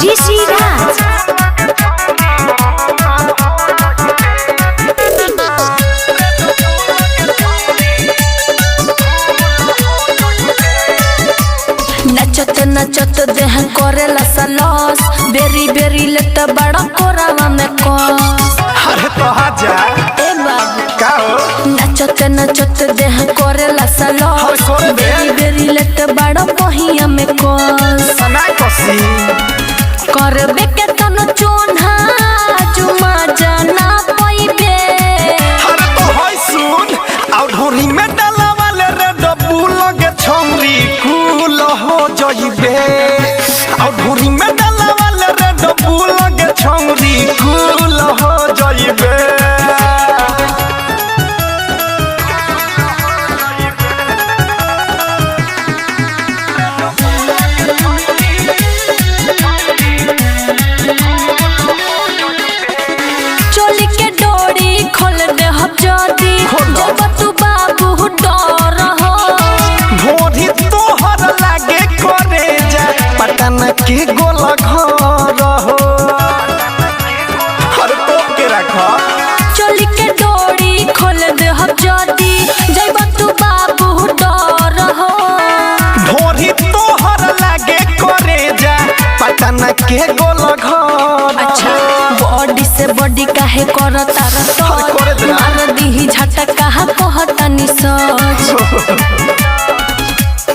ऋषि राज। नचत नचत देह करेला सलस, बेरी बेरी लेत बड़ा कोरावा में कस। अरे तो आजा ए बाबू का हो नचत नचत देह करेला सलस, बेरी बेरी लेत बड़ा बहिया में कस। सनाई कसी करबे के तनो चोन्हा जुमा जाना पइबे। अरे तो होय सुन आउ ढोरी में डाला वाले रे डब्बू लगे छौरी कूल हो जइबे। आउ ढोरी में डाला वाले रे डब्बू लगे छौरी कूल हो जइबे। चोली के डोरी खोल दे हम जदी, जब तू बाबू डर हो। ढोरी तोहर लागे करे जा पटन के गोल घर हो। हर तो के रख चोली के डोरी खोल दे हम जदी, जब तू बाबू डर हो। ढोरी तोहर लागे करे जा पटन के गोल घर। अच्छा बॉडी से बॉडी काहे करता अरे करे रत, दे ना। मार दीही झटका कहता नि सच।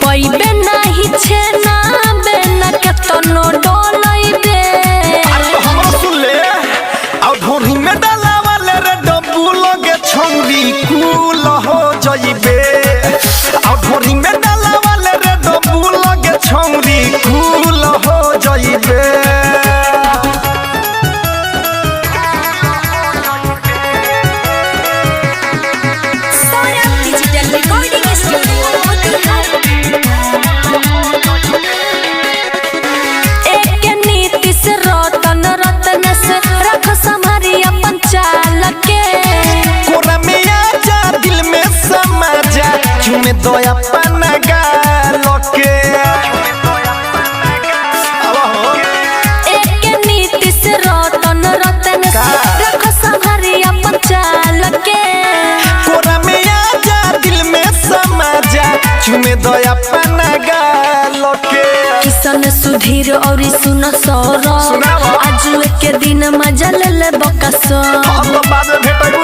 पइबे नाही छे ना बेना के तनो डोलइबे। अरे तो हमरा सुन ले आउ ढोरी में डाला वाले रे डब्बू लगे छौरी कूल हो जइबे। आउ ढोरी में डाला वाले रे डब्बू लगे छौरी कूल हो जइबे। सोया डिजिटल रिकॉर्डिंग स्टूडियो एक नीति से रतन रतन से रख संभारी अपन चाल के। कोरा में आजा दिल में समा जा चुमे दो अपन गाल के। अब हो एक नीति से रतन रतन से रख संभारी अपन चाल के। कोरा में आजा दिल में समा जा चुमे दो अपन गाल के। किसन सुधीर और सुन सौरभ, सुनावा। आज के दिन मजा ले बकस। अब बाद में भेटू